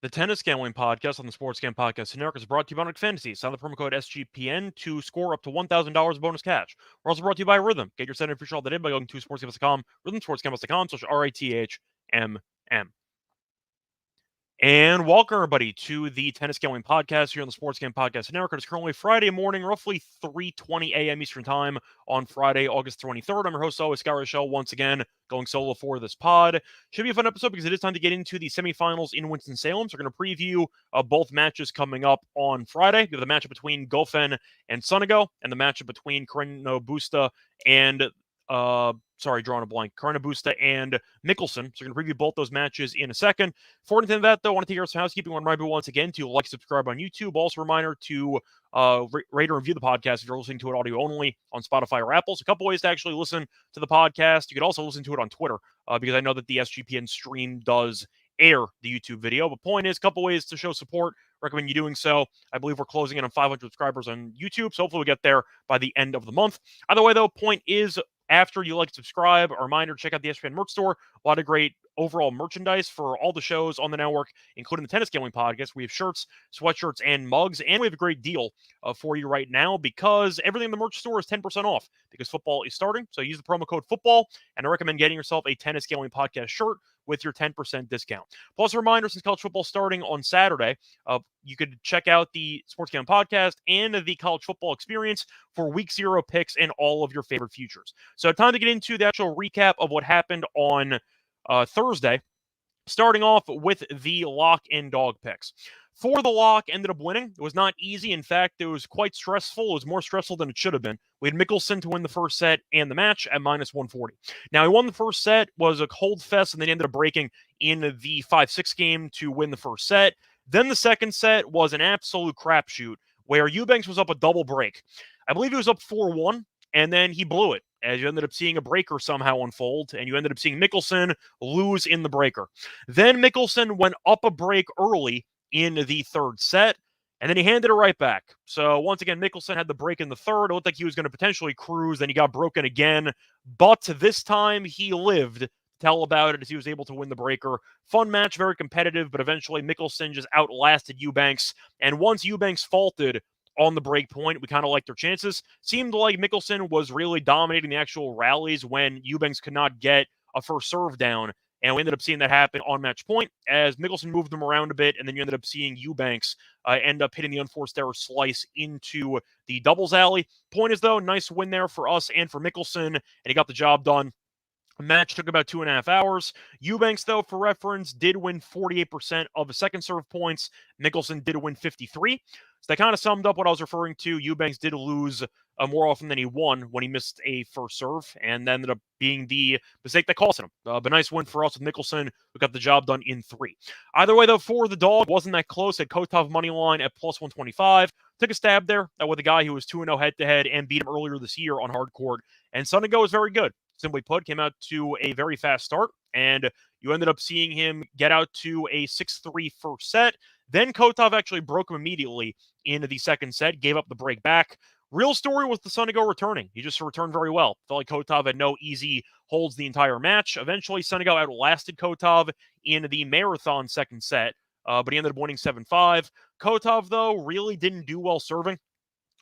The Tennis Gambling Podcast on the Sports Gambling Podcast Network is brought to you by Onyx Fantasy. Sign the promo code SGPN to score up to $1,000 bonus cash. We're also brought to you by Rhythm. Get your set free all the day by going to sportsgambling.com, rhythmsportsgambling.com/RATHMM. And welcome, everybody, to the Tennis Gambling Podcast here on the Sports Gambling Podcast Network. It's currently Friday morning, roughly 3:20 a.m. Eastern Time on Friday, August 23rd. I'm your host, always, Scott Reichel, once again, going solo for this pod. Should be a fun episode because it is time to get into the semifinals in Winston-Salem. So we're going to preview both matches coming up on Friday. We have the matchup between Goffin and Sonego, and the matchup between Carreño Busta and drawing a blank. Carreño Busta and Mickelson. So we're going to preview both those matches in a second. Before into that, though, I want to take care of some housekeeping. I want to remind you once again to like, subscribe on YouTube. Also, a reminder to rate or review the podcast if you're listening to it audio only on Spotify or Apple. So a couple ways to actually listen to the podcast. You could also listen to it on Twitter because I know that the SGPN stream does air the YouTube video. But point is, a couple ways to show support. Recommend you doing so. I believe we're closing in on 500 subscribers on YouTube, so hopefully we'll get there by the end of the month. Either way, though, point is, after you like, subscribe, a reminder, check out the SGPN merch store. A lot of great overall merchandise for all the shows on the network, including the Tennis Gambling Podcast. We have shirts, sweatshirts, and mugs, and we have a great deal for you right now because everything in the merch store is 10% off because football is starting. So use the promo code FOOTBALL, and I recommend getting yourself a Tennis Gambling Podcast shirt with your 10% discount. Plus, a reminder, since college football starting on Saturday, you could check out the Sports Gambling Podcast and the college football experience for week 0 picks and all of your favorite futures. So time to get into the actual recap of what happened on Thursday, starting off with the lock and dog picks. For the lock, ended up winning. It was not easy. In fact, it was quite stressful. It was more stressful than it should have been. We had Mickelson to win the first set and the match at minus 140. Now, he won the first set, was a cold fest, and then ended up breaking in the 5-6 game to win the first set. Then the second set was an absolute crapshoot where Eubanks was up a double break. I believe he was up 4-1, and then he blew it, as you ended up seeing a breaker somehow unfold, and you ended up seeing Mickelson lose in the breaker. Then Mickelson went up a break early in the third set, and then he handed it right back. So once again, Mickelson had the break in the third. It looked like he was going to potentially cruise. Then he got broken again, but this time he lived to tell about it as he was able to win the breaker. Fun match, very competitive, but eventually Mickelson just outlasted Eubanks, and once Eubanks faulted on the break point, we kind of liked their chances. Seemed like Mickelson was really dominating the actual rallies when Eubanks could not get a first serve down. And we ended up seeing that happen on match point as Mickelson moved them around a bit, and then you ended up seeing Eubanks end up hitting the unforced error slice into the doubles alley. Point is, though, nice win there for us and for Mickelson, and he got the job done. The match took about 2.5 hours. Eubanks, though, for reference, did win 48% of the second serve points. Mickelson did win 53. So that kind of summed up what I was referring to. Eubanks did lose more often than he won when he missed a first serve, and that ended up being the mistake that cost him. But nice win for us with Mickelson, who got the job done in 3. Either way, though, for the dog, wasn't that close. At Kotov money line at plus 125. Took a stab there with a guy who was 2-0 head-to-head and beat him earlier this year on hard court. And Sonego is very good. Simply put, came out to a very fast start, and you ended up seeing him get out to a 6-3 first set. Then Kotov actually broke him immediately in the second set, gave up the break back. Real story was the Sonego returning. He just returned very well. Felt like Kotov had no easy holds the entire match. Eventually, Sonego outlasted Kotov in the marathon second set, but he ended up winning 7-5. Kotov, though, really didn't do well serving.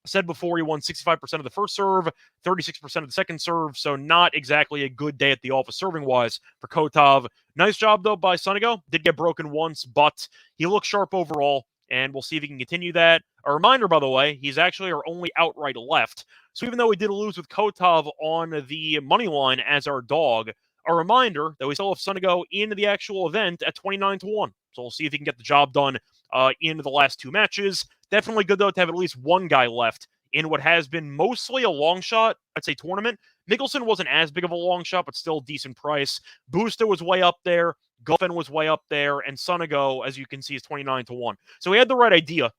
Said before, he won 65% of the first serve, 36% of the second serve, so not exactly a good day at the office serving-wise for Kotov. Nice job, though, by Sonego. Did get broken once, but he looks sharp overall, and we'll see if he can continue that. A reminder, by the way, he's actually our only outright left. So even though we did lose with Kotov on the money line as our dog, a reminder that we still have Sonego in the actual event at 29-1. So we'll see if he can get the job done in the last 2 matches. Definitely good, though, to have at least one guy left in what has been mostly a long shot, I'd say, tournament. Mickelson wasn't as big of a long shot, but still decent price. Busta was way up there. Goffin was way up there. And Sonego, as you can see, is 29-1. So he had the right idea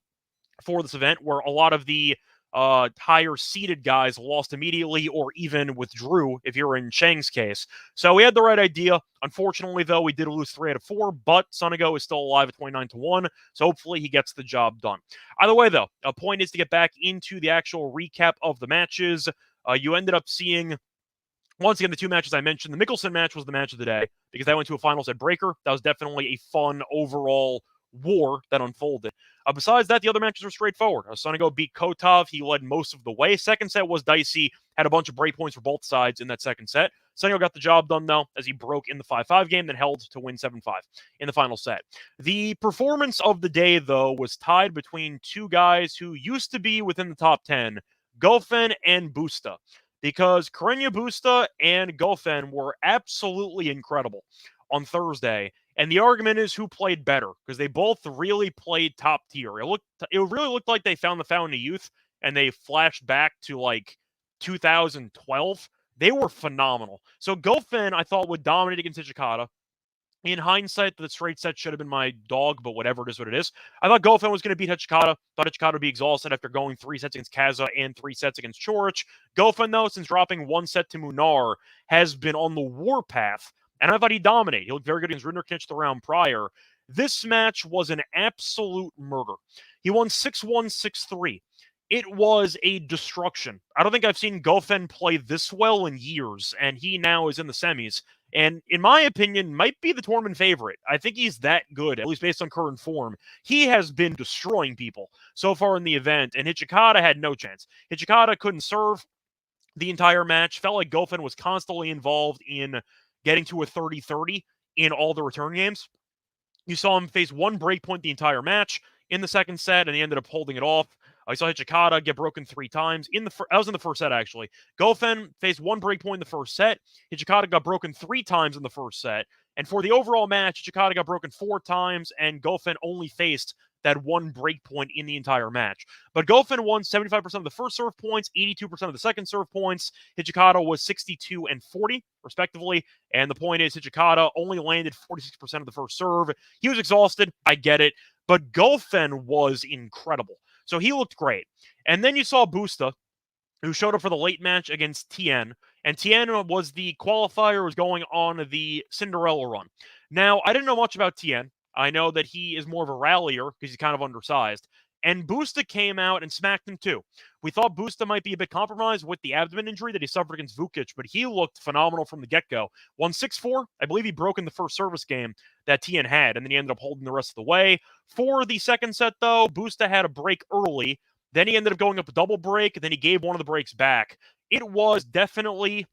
for this event where a lot of the higher seeded guys lost immediately or even withdrew if you're in Cheng's case. So we had the right idea. Unfortunately, though, we did lose 3 out of 4, but Sonego is still alive at 29-1, so hopefully he gets the job done. Either way, though, a point is to get back into the actual recap of the matches. You ended up seeing, once again, the 2 matches I mentioned. The Mickelson match was the match of the day because that went to a finals at Breaker. That was definitely a fun overall war that unfolded. Besides that, the other matches were straightforward. Sonego beat Kotov. He led most of the way. Second set was dicey. Had a bunch of break points for both sides in that second set. Sonego got the job done, though, as he broke in the 5-5 game, then held to win 7-5 in the final set. The performance of the day, though, was tied between two guys who used to be within the top 10, Goffin and Busta, because Carreño Busta and Goffin were absolutely incredible on Thursday. And the argument is who played better, because they both really played top tier. It really looked like they found the fountain of youth and they flashed back to like 2012. They were phenomenal. So Goffin, I thought, would dominate against Hijikata. In hindsight, the straight set should have been my dog, but whatever, it is what it is. I thought Goffin was going to beat Hijikata. Thought Hijikata would be exhausted after going 3 sets against Kaza and 3 sets against Chorich. Goffin, though, since dropping 1 set to Munar, has been on the warpath, and I thought he'd dominate. He looked very good against Rinderknech the round prior. This match was an absolute murder. He won 6-1, 6-3. It was a destruction. I don't think I've seen Goffin play this well in years, and he now is in the semis. And in my opinion, might be the tournament favorite. I think he's that good, at least based on current form. He has been destroying people so far in the event, and Hijikata had no chance. Hijikata couldn't serve the entire match. Felt like Goffin was constantly involved in getting to a 30-30 in all the return games. You saw him face one break point the entire match in the second set, and he ended up holding it off. I saw Hijikata get broken 3 times. That was in the first set, actually. Goffin faced one break point in the first set. Hijikata got broken 3 times in the first set. And for the overall match, Hijikata got broken 4 times, and Goffin only faced that one break point in the entire match. But Goffin won 75% of the first serve points, 82% of the second serve points. Hijikata was 62 and 40, respectively. And the point is, Hijikata only landed 46% of the first serve. He was exhausted. I get it. But Goffin was incredible. So he looked great. And then you saw Busta, who showed up for the late match against Tien. And Tien was the qualifier, was going on the Cinderella run. Now, I didn't know much about Tien. I know that he is more of a rallier because he's kind of undersized. And Busta came out and smacked him too. We thought Busta might be a bit compromised with the abdomen injury that he suffered against Vukic, but he looked phenomenal from the get-go. Won 6-4. I believe he broke in the first service game that Tien had, and then he ended up holding the rest of the way. For the second set, though, Busta had a break early. Then he ended up going up a double break. Then he gave one of the breaks back. It was definitely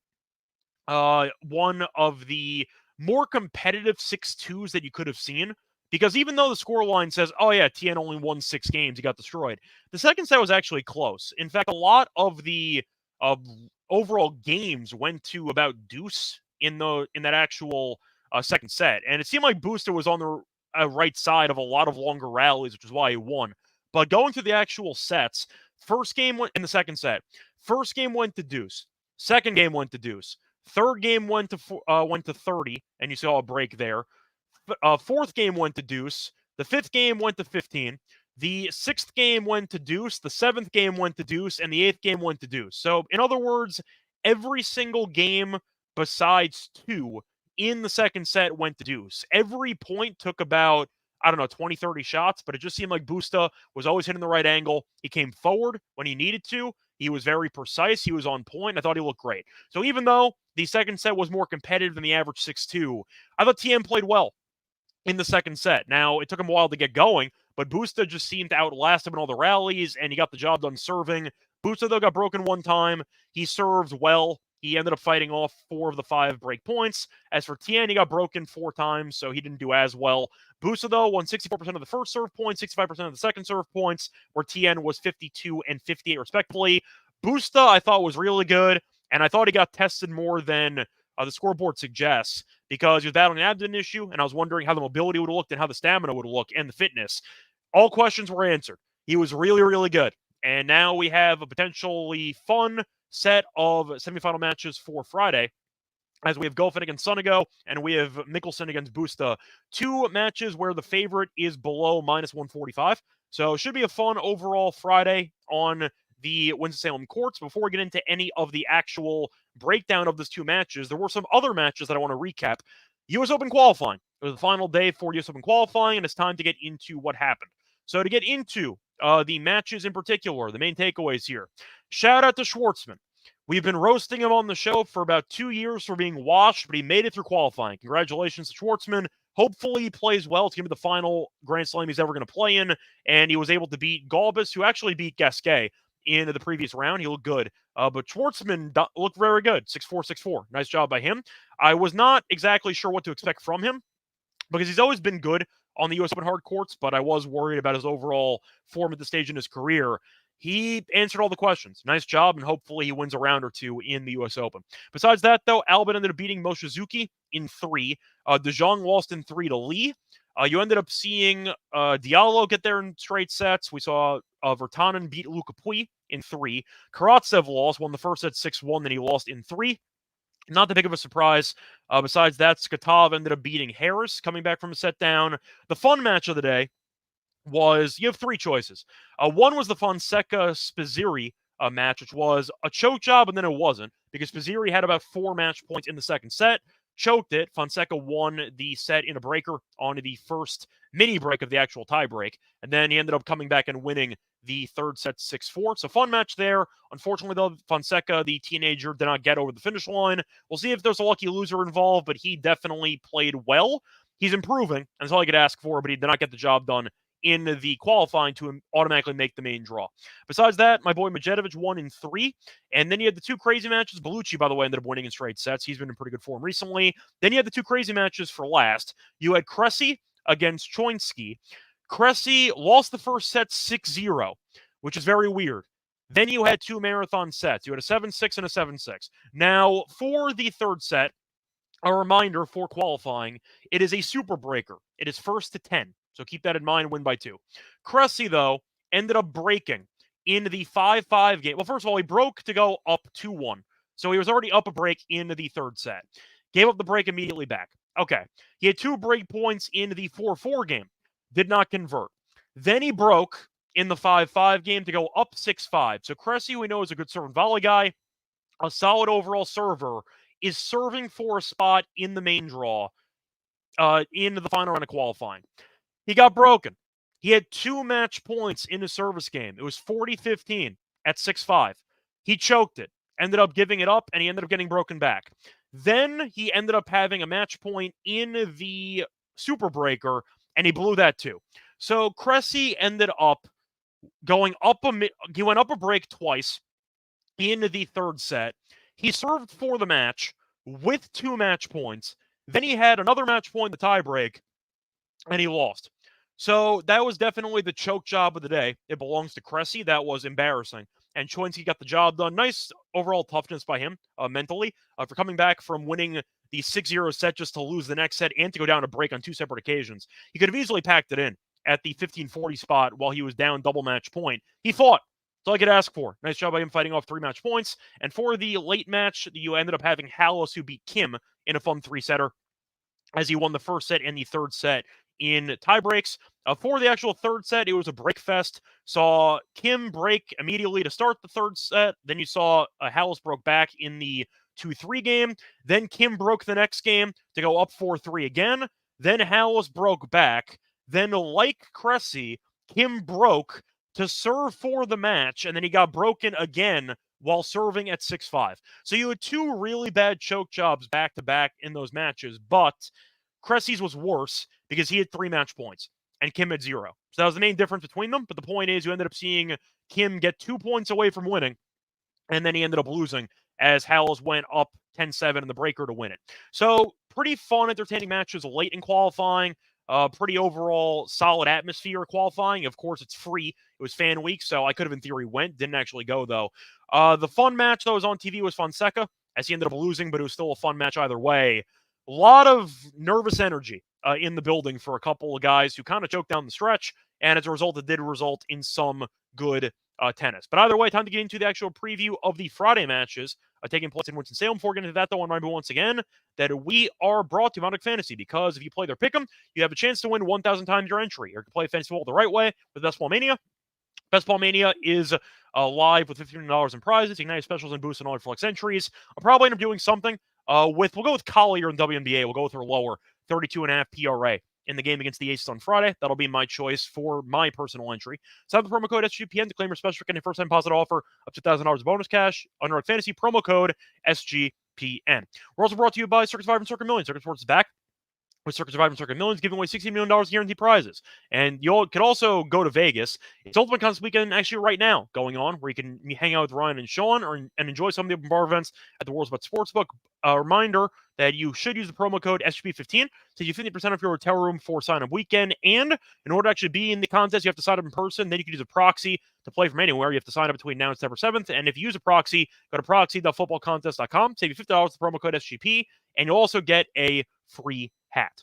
one of the more competitive 6-2s that you could have seen. Because even though the scoreline says, oh yeah, Tien only won 6 games, he got destroyed, the second set was actually close. In fact, a lot of the overall games went to about deuce in that actual second set. And it seemed like Busta was on the right side of a lot of longer rallies, which is why he won. But going to the actual sets, first game went in the second set. First game went to deuce. Second game went to deuce. Third game went to 30, and you saw a break there. Fourth game went to deuce. The fifth game went to 15. The sixth game went to deuce. The seventh game went to deuce. And the eighth game went to deuce. So, in other words, every single game besides 2 in the second set went to deuce. Every point took about, 20, 30 shots, but it just seemed like Busta was always hitting the right angle. He came forward when he needed to. He was very precise. He was on point. I thought he looked great. So even though the second set was more competitive than the average 6-2, I thought TM played well in the second set. Now, it took him a while to get going, but Busta just seemed to outlast him in all the rallies, and he got the job done serving. Busta, though, got broken 1 time. He served well. He ended up fighting off 4 of the 5 break points. As for Tien, he got broken 4 times, so he didn't do as well. Busta, though, won 64% of the first serve points, 65% of the second serve points, where Tien was 52 and 58, respectively. Busta, I thought, was really good, and I thought he got tested more than the scoreboard suggests, because he was battling an abdomen issue, and I was wondering how the mobility would have looked and how the stamina would look and the fitness. All questions were answered. He was really, really good. And now we have a potentially fun set of semifinal matches for Friday, as we have Goffin against Sonego, and we have Mikkelsen against Busta. 2 matches where the favorite is below -145. So it should be a fun overall Friday on the Winston-Salem courts. Before we get into any of the actual breakdown of these 2 matches, there were some other matches that I want to recap. U.S. Open qualifying. It was the final day for U.S. Open qualifying, and it's time to get into what happened. So to get into the matches in particular, the main takeaways here. Shout out to Schwartzman. We've been roasting him on the show for about 2 years for being washed, but he made it through qualifying. Congratulations to Schwartzman. Hopefully he plays well. It's going to be the final Grand Slam he's ever going to play in, and he was able to beat Galbis, who actually beat Gasquet in the previous round. He looked good. But Schwartzman looked very good. 6'4", 6'4". Nice job by him. I was not exactly sure what to expect from him because he's always been good on the U.S. Open hard courts, but I was worried about his overall form at this stage in his career. He answered all the questions. Nice job, and hopefully he wins a round or two in the U.S. Open. Besides that, though, Albin ended up beating Moshizuki in 3. De Jong lost in 3 to Lee. You ended up seeing Diallo get there in straight sets. We saw Virtanen beat Luca Pui in 3. Karatsev lost, won the first set 6-1, then he lost in 3. Not that big of a surprise. Besides that, Skatov ended up beating Harris, coming back from a set down. The fun match of the day was, you have 3 choices. One was the Fonseca-Spizzirri match, which was a choke job, and then it wasn't, because Spizzirri had about 4 match points in the second set, choked it. Fonseca won the set in a breaker on the first mini break of the actual tie break, and then he ended up coming back and winning the third set 6-4. So fun match there. Unfortunately, though, Fonseca, the teenager, did not get over the finish line. We'll see if there's a lucky loser involved, but he definitely played well. He's improving, and that's all I could ask for, but he did not get the job done in the qualifying to automatically make the main draw. Besides that, my boy Medjedovic won in 3, and then you had the 2 crazy matches. Bellucci, by the way, ended up winning in straight sets. He's been in pretty good form recently. Then you had the 2 crazy matches for last. You had Cressy against Choinski. Cressy lost the first set 6-0, which is very weird. Then you had 2 marathon sets. You had a 7-6 and a 7-6. Now, for the third set, a reminder for qualifying, it is a super breaker. It is first to 10. So keep that in mind, win by 2. Cressy, though, ended up breaking in the 5-5 game. Well, first of all, he broke to go up 2-1. So he was already up a break in the third set. Gave up the break immediately back. Okay. He had 2 break points in the 4-4 game. Did not convert. Then he broke in the 5-5 game to go up 6-5. So Cressy, we know, is a good serve and volley guy. A solid overall server. Is serving for a spot in the main draw in the final round of qualifying. He got broken. He had 2 match points in his service game. It was 40-15 at 6-5. He choked it, ended up giving it up, and he ended up getting broken back. Then he ended up having a match point in the super breaker, and he blew that too. So Cressy ended up going up he went up a break twice in the third set. He served for the match with 2 match points. Then he had another match point in the tiebreak, and he lost. So that was definitely the choke job of the day. It belongs to Cressy. That was embarrassing. And Choinski got the job done. Nice overall toughness by him mentally for coming back from winning the 6-0 set just to lose the next set and to go down a break on 2 separate occasions. He could have easily packed it in at the 15-40 spot while he was down double match point. He fought. That's all I could ask for. Nice job by him fighting off 3 match points. And for the late match, you ended up having Hallis, who beat Kim in a fun 3-setter as he won the first set and the third set in tiebreaks. For the actual third set, it was a break fest. Saw Kim break immediately to start the third set. Then you saw Hallis broke back in the 2-3 game. Then Kim broke the next game to go up 4-3 again. Then Hallis broke back. Then, like Cressy, Kim broke to serve for the match, and then he got broken again while serving at 6-5. So you had 2 really bad choke jobs back-to-back in those matches, but Cressy's was worse because he had 3 match points, and Kim had 0. So that was the main difference between them, but the point is you ended up seeing Kim get 2 points away from winning, and then he ended up losing as Hallis went up 10-7 in the breaker to win it. So pretty fun, entertaining matches late in qualifying. Pretty overall solid atmosphere qualifying. Of course, it's free. It was fan week, so I could have in theory went. Didn't actually go, though. The fun match that was on TV was Fonseca, as he ended up losing, but it was still a fun match either way. A lot of nervous energy in the building for a couple of guys who kind of choked down the stretch, and as a result, it did result in some good tennis. But either way, time to get into the actual preview of the Friday matches taking place in Winston-Salem. Before getting into that, though, I want to remind you once again that we are brought to Monic Fantasy, because if you play their pick'em, you have a chance to win 1,000 times your entry. Or you can play fantasy football the right way with Best Ball Mania. Best Ball Mania is live with $15 in prizes, Ignite specials, and boosts on all your flex entries. I'll probably end up doing something we'll go with Collier and WNBA. We'll go with her lower 32.5 PRA in the game against the Aces on Friday. That'll be my choice for my personal entry. Sign up the promo code SGPN to claim your special and first-time positive offer up to $1,000 bonus cash. Under Fantasy promo code SGPN. We're also brought to you by Circus 5 and Circuit Million. Circus Sports is back with Circuit Survivor and Circuit Millions, giving away $16 million guaranteed prizes. And you could also go to Vegas. It's Ultimate Contest Weekend actually right now going on, where you can hang out with Ryan and Sean and enjoy some of the open bar events at the World's Best Sportsbook. A reminder that you should use the promo code SGP15 to get 50% off your hotel room for sign-up weekend. And in order to actually be in the contest, you have to sign up in person. Then you can use a proxy to play from anywhere. You have to sign up between now and September 7th. And if you use a proxy, go to proxy.footballcontest.com, save you $50 with the promo code SGP, and you'll also get a free hat.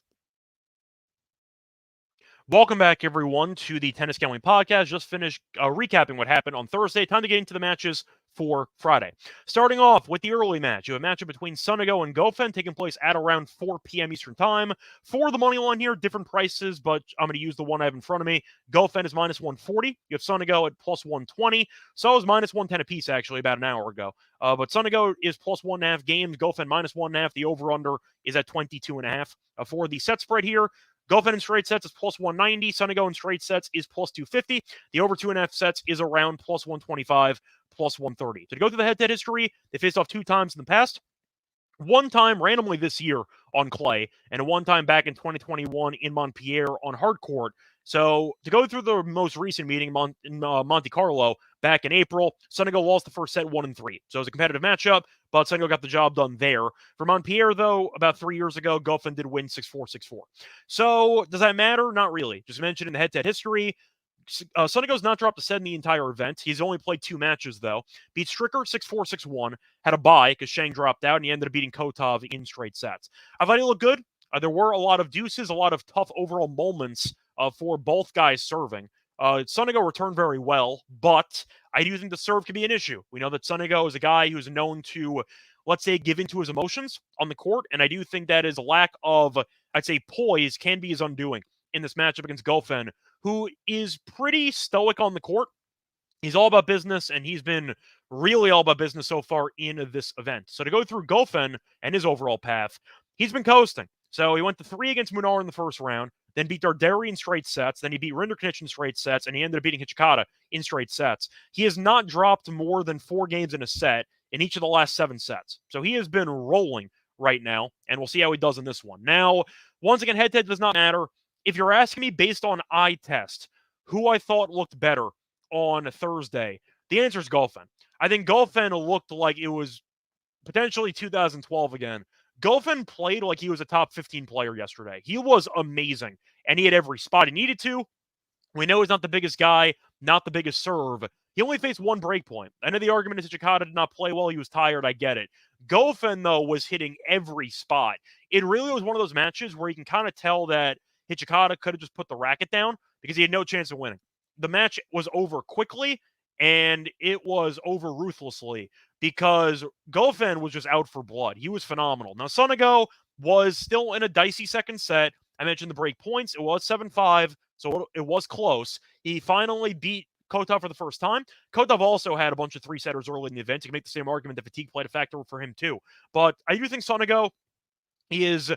Welcome back, everyone, to the Tennis Gambling Podcast. Just finished recapping what happened on Thursday. Time to get into the matches for Friday. Starting off with the early match, you have a matchup between Sonego and Goffin taking place at around 4 p.m. Eastern Time. For the money line here, different prices, but I'm going to use the one I have in front of me. Goffin is minus 140. You have Sonego at plus 120. So is minus 110 apiece, actually, about an hour ago. But Sonego is plus 1.5 games. Goffin minus 1.5. The over-under is at 22.5. For the set spread here, Goffin in straight sets is plus 190. Sonego in straight sets is plus 250. The over 2.5 sets is around plus 125, plus 130. So to go through the head-to-head history, they faced off 2 times in the past. 1 time randomly this year on clay, and 1 time back in 2021 in Montpellier on hard court. So to go through the most recent meeting in Monte Carlo back in April, Sonego lost the first set 1-3. So it was a competitive matchup, but Sonego got the job done there. For Montpellier, though, about 3 years ago, Goffin did win 6-4, 6-4. So does that matter? Not really. Just mentioned in the head-to-head history, Sonego's not dropped a set in the entire event. He's only played 2 matches, though. Beat Stricker 6-4, 6-1. Had a bye because Shang dropped out, and he ended up beating Kotov in straight sets. I thought he looked good. There were a lot of deuces, a lot of tough overall moments for both guys serving. Sonego returned very well, but I do think the serve can be an issue. We know that Sonego is a guy who's known to, let's say, give into his emotions on the court, and I do think that his lack of, I'd say, poise can be his undoing in this matchup against Goffin, who is pretty stoic on the court. He's all about business, and he's been really all about business so far in this event. So to go through Goffin and his overall path, he's been coasting. So he went to 3 against Munar in the first round, then beat Darderi in straight sets, then he beat Rinderknech in straight sets, and he ended up beating Hichikata in straight sets. He has not dropped more than 4 games in a set in each of the last 7 sets. So he has been rolling right now, and we'll see how he does in this one. Now, once again, head-to-head does not matter. If you're asking me based on eye test, who I thought looked better on Thursday, the answer is Goffin. I think Goffin looked like it was potentially 2012 again. Goffin played like he was a top 15 player yesterday. He was amazing, and he had every spot he needed to. We know he's not the biggest guy, not the biggest serve. He only faced 1 break point. I know the argument is that Hichikata did not play well. He was tired. I get it. Goffin, though, was hitting every spot. It really was one of those matches where you can kind of tell that Hichikata could have just put the racket down because he had no chance of winning. The match was over quickly, and it was over ruthlessly because Goffin was just out for blood. He was phenomenal. Now, Sonego was still in a dicey second set. I mentioned the break points. It was 7-5, so it was close. He finally beat Kotov for the first time. Kotov also had a bunch of 3-setters early in the event. You can make the same argument that fatigue played a factor for him too. But I do think Sonego is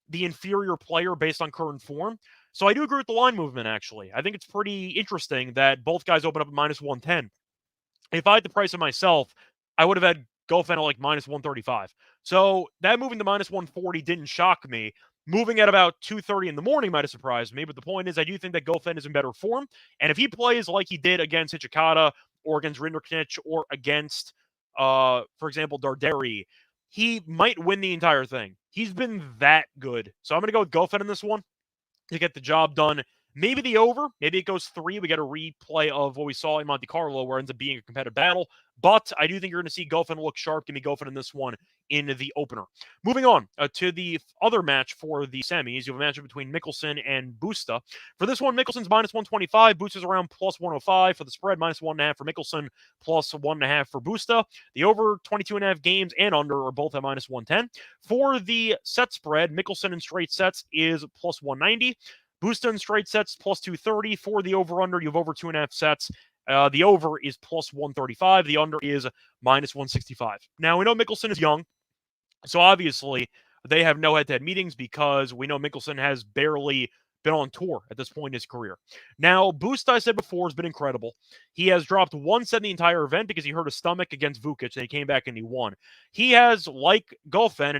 the inferior player based on current form. So I do agree with the line movement, actually. I think it's pretty interesting that both guys open up at minus 110. If I had the price of myself, I would have had Goffin at like minus 135. So that moving to minus 140 didn't shock me. Moving at about 2:30 in the morning might have surprised me, but the point is I do think that Goffin is in better form. And if he plays like he did against Hichikata or against Rinderknech or against, for example, Darderi, he might win the entire thing. He's been that good. So I'm going to go with Goffin in this one to get the job done. Maybe the over. Maybe it goes 3. We get a replay of what we saw in Monte Carlo where it ends up being a competitive battle. But I do think you're going to see Goffin look sharp. Give me Goffin in this one in the opener. Moving on to the other match for the semis. You have a matchup between Mickelson and Busta. For this one, Mickelson's minus 125. Busta's around plus 105 for the spread. Minus 1.5 for Mickelson. Plus 1.5 for Busta. The over 22.5 games and under are both at minus 110. For the set spread, Mickelson in straight sets is plus 190. Busta in straight sets plus 230. For the over-under, you have over 2.5 sets. The over is plus 135. The under is minus 165. Now, we know Mickelson is young, so obviously they have no head-to-head meetings because we know Mickelson has barely been on tour at this point in his career. Now, Busta, I said before, has been incredible. He has dropped one set in the entire event because he hurt his stomach against Vukic, and he came back and he won. He has, like Goffin,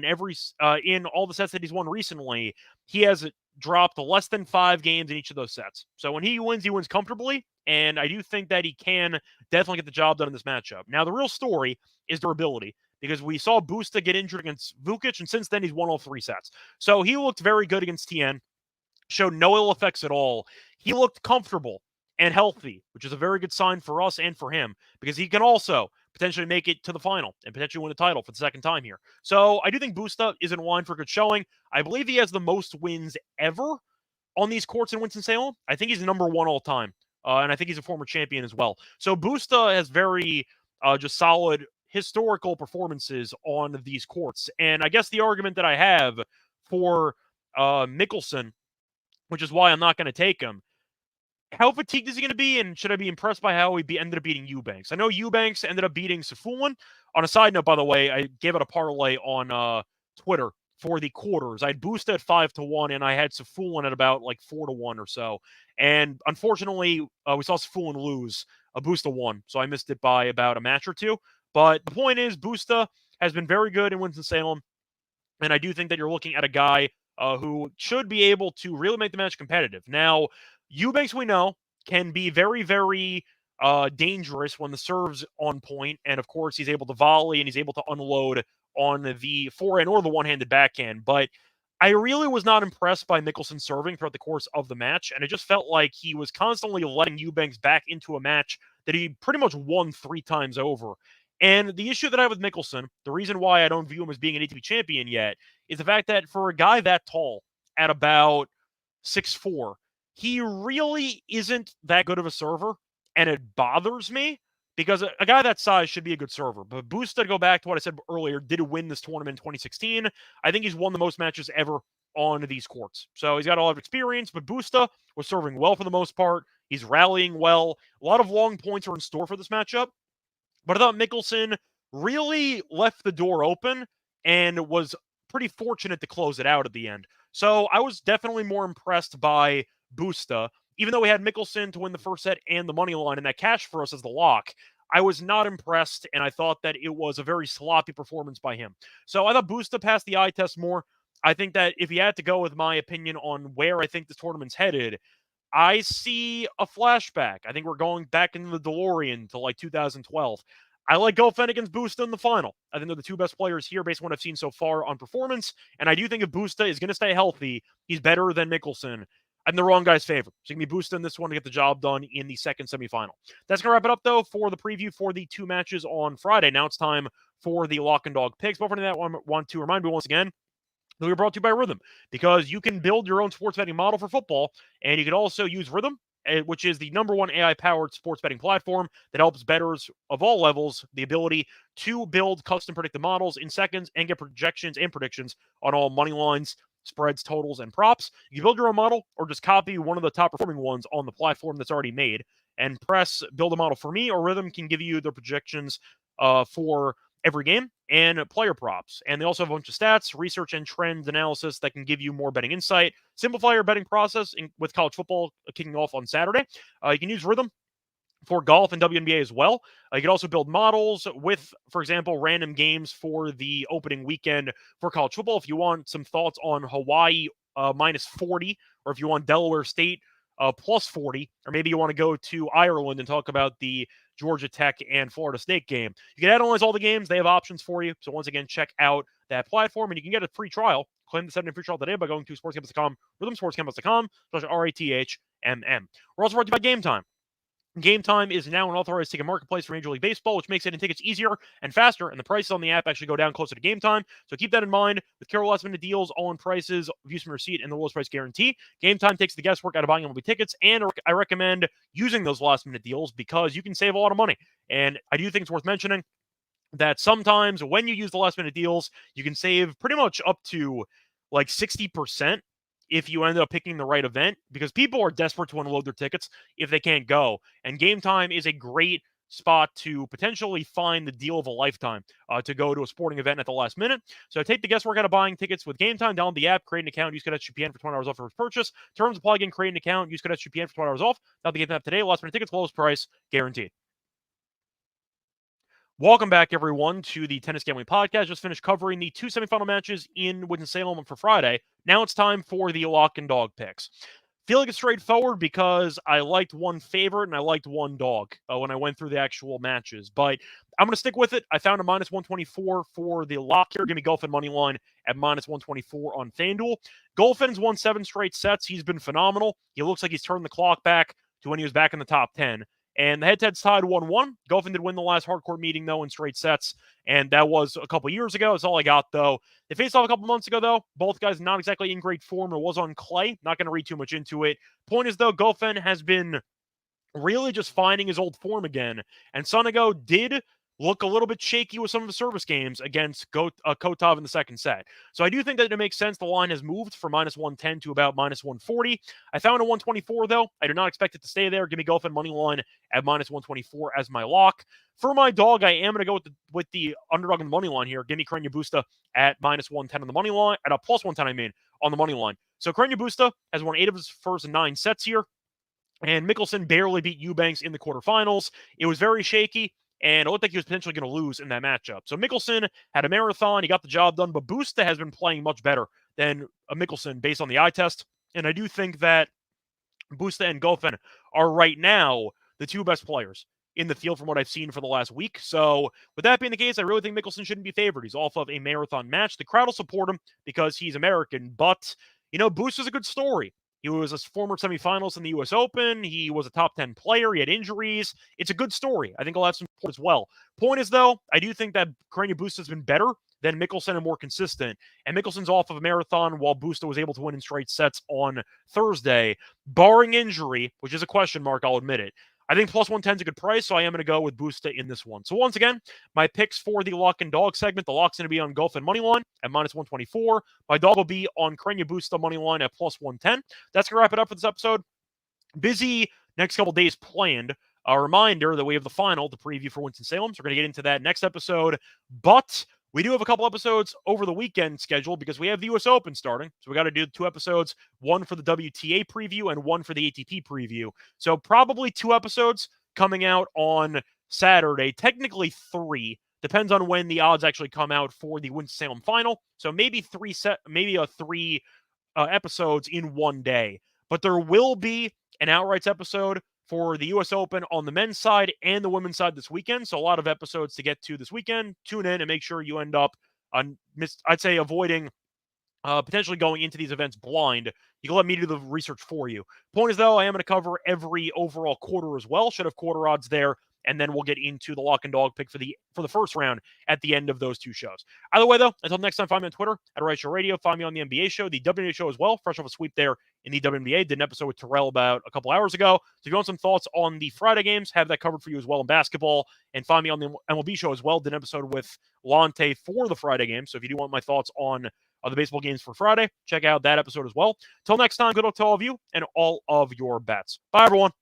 in all the sets that he's won recently, he has dropped less than 5 games in each of those sets. So when he wins comfortably, and I do think that he can definitely get the job done in this matchup. Now, the real story is durability, because we saw Busta get injured against Vukic, and since then he's won all 3 sets. So he looked very good against Tien, showed no ill effects at all. He looked comfortable and healthy, which is a very good sign for us and for him, because he can also potentially make it to the final and potentially win the title for the second time here. So I do think Busta is in line for a good showing. I believe he has the most wins ever on these courts in Winston-Salem. I think he's number 1 all time, and I think he's a former champion as well. So Busta has very just solid historical performances on these courts. And I guess the argument that I have for Mickelson, which is why I'm not going to take him, how fatigued is he going to be, and should I be impressed by how he ended up beating Eubanks? I know Eubanks ended up beating Sefulin. On a side note, by the way, I gave it a parlay on Twitter for the quarters. I had Busta at 5-1, and I had Sefulin at about like 4-1 or so. And unfortunately, we saw Sefulin lose. Busta won, so I missed it by about a match or two. But the point is, Busta has been very good in Winston-Salem, and I do think that you're looking at a guy who should be able to really make the match competitive. Now, Eubanks, we know, can be very, very dangerous when the serve's on point, and of course, he's able to volley and he's able to unload on the forehand or the one-handed backhand. But I really was not impressed by Mickelson serving throughout the course of the match, and it just felt like he was constantly letting Eubanks back into a match that he pretty much won 3 times over. And the issue that I have with Mickelson, the reason why I don't view him as being an ATP champion yet, is the fact that for a guy that tall, at about 6'4", he really isn't that good of a server, and it bothers me because a guy that size should be a good server. But Busta, to go back to what I said earlier, did win this tournament in 2016. I think he's won the most matches ever on these courts. So he's got a lot of experience, but Busta was serving well for the most part. He's rallying well. A lot of long points are in store for this matchup. But I thought Mickelson really left the door open and was pretty fortunate to close it out at the end. So I was definitely more impressed by Busta. Even though we had Mickelson to win the first set and the money line, and that cashed for us as the lock, I was not impressed, and I thought that it was a very sloppy performance by him. So I thought Busta passed the eye test more. I think that if you had to go with my opinion on where I think this tournament's headed, I see a flashback. I think we're going back into the DeLorean to like 2012. I like Goffin against Busta in the final. I think they're the 2 best players here based on what I've seen so far on performance. And I do think if Busta is going to stay healthy, he's better than Mickelson. I'm the wrong guy's favor. So you can be Busta in this one to get the job done in the second semifinal. That's going to wrap it up, though, for the preview for the 2 matches on Friday. Now it's time for the lock and dog picks. Before that, I want to remind you once again, we are brought to you by Rhythm, because you can build your own sports betting model for football, and you can also use Rhythm, which is the #1 AI-powered sports betting platform that helps bettors of all levels the ability to build custom predictive models in seconds and get projections and predictions on all money lines, spreads, totals, and props. You can build your own model or just copy one of the top-performing ones on the platform that's already made and press Build a Model for Me, or Rhythm can give you the projections for every game and player props. And they also have a bunch of stats, research, and trend analysis that can give you more betting insight. Simplify your betting process with college football kicking off on Saturday. You can use Rhythm for golf and WNBA as well. You can also build models with, for example, random games for the opening weekend for college football. If you want some thoughts on Hawaii -40, or if you want Delaware State +40, or maybe you want to go to Ireland and talk about the Georgia Tech and Florida State game. You can analyze all the games. They have options for you. So once again, check out that platform, and you can get a free trial. Claim the 7-day free trial today by going to sportscampus.com, rhythmsportscampus.com/RATHMM. We're also brought to you by Game Time. Game Time is now an authorized ticket marketplace for Major League Baseball, which makes getting tickets easier and faster, and the prices on the app actually go down closer to game time. So keep that in mind. With Carol last-minute deals, all-in prices, views from your seat, and the lowest price guarantee, Game Time takes the guesswork out of buying MLB tickets, and I recommend using those last-minute deals because you can save a lot of money. And I do think it's worth mentioning that sometimes when you use the last-minute deals, you can save pretty much up to like 60% if you end up picking the right event, because people are desperate to unload their tickets if they can't go. And Game Time is a great spot to potentially find the deal of a lifetime to go to a sporting event at the last minute. So take the guesswork out of buying tickets with Game Time. Download the app, create an account, use code SGPN for $20 off your first purchase. Terms apply again, create an account, use code SGPN for $20 off. Download the Game Time app today. Last minute tickets, lowest price, guaranteed. Welcome back, everyone, to the Tennis Gambling Podcast. Just finished covering the two semifinal matches in Winston-Salem for Friday. Now it's time for the lock and dog picks. Feel like it's straightforward because I liked one favorite and I liked one dog when I went through the actual matches. But I'm going to stick with it. I found a minus 124 for the lock here. Give me Goffin money line at minus 124 on FanDuel. Goffen's won 7 straight sets. He's been phenomenal. He looks like he's turned the clock back to when he was back in the top 10. And the head-to-head's tied 1-1. Goffin did win the last hardcourt meeting, though, in straight sets. And that was a couple years ago. That's all I got, though. They faced off a couple months ago, though. Both guys not exactly in great form. It was on clay. Not going to read too much into it. Point is, though, Goffin has been really just finding his old form again. And Sonego did look a little bit shaky with some of the service games against Kotov in the second set. So I do think that it makes sense. The line has moved from minus 110 to about minus 140. I found a 124, though. I do not expect it to stay there. Give me Goffin money line at minus 124 as my lock. For my dog, I am going to go with the underdog on the money line here. Give me Carreño Busta at minus 110 on the money line, at a plus 110, on the money line. So Carreño Busta has won 8 of his first 9 sets here. And Mickelson barely beat Eubanks in the quarterfinals. It was very shaky, and it looked like he was potentially going to lose in that matchup. So Mickelson had a marathon. He got the job done, but Busta has been playing much better than Mickelson based on the eye test. And I do think that Busta and Goffin are right now the two best players in the field from what I've seen for the last week. So with that being the case, I really think Mickelson shouldn't be favored. He's off of a marathon match. The crowd will support him because he's American, but, Busta's a good story. He was a former semifinals in the U.S. Open. He was a top 10 player. He had injuries. It's a good story. I think he'll have some support as well. Point is, though, I do think that Carreño Busta has been better than Mickelson and more consistent. And Mickelson's off of a marathon while Busta was able to win in straight sets on Thursday. Barring injury, which is a question mark, I'll admit it. I think plus 110 is a good price, so I am going to go with Busta in this one. So once again, my picks for the lock and dog segment. The lock's going to be on Goffin money line at minus 124. My dog will be on Carreño Busta money line at plus 110. That's going to wrap it up for this episode. Busy next couple days planned. A reminder that we have the final, the preview for Winston-Salem. So we're going to get into that next episode. But we do have a couple episodes over the weekend scheduled because we have the U.S. Open starting. So we got to do 2 episodes, one for the WTA preview and one for the ATP preview. So probably 2 episodes coming out on Saturday. Technically 3. Depends on when the odds actually come out for the Winston-Salem final. So maybe 3 episodes in one day. But there will be an outrights episode for the U.S. Open on the men's side and the women's side this weekend. So a lot of episodes to get to this weekend. Tune in and make sure you end up, I'd say, avoiding potentially going into these events blind. You can let me do the research for you. Point is, though, I am going to cover every overall quarter as well. Should have quarter odds there. And then we'll get into the lock and dog pick for the first round at the end of those 2 shows. Either way, though, until next time, find me on Twitter at Reichel Radio. Find me on the NBA show, the WNBA show as well. Fresh off a sweep there in the WNBA. Did an episode with Terrell about a couple hours ago. So if you want some thoughts on the Friday games, have that covered for you as well in basketball. And find me on the MLB show as well. Did an episode with Lante for the Friday game. So if you do want my thoughts on the baseball games for Friday, check out that episode as well. Till next time, good luck to all of you and all of your bets. Bye, everyone.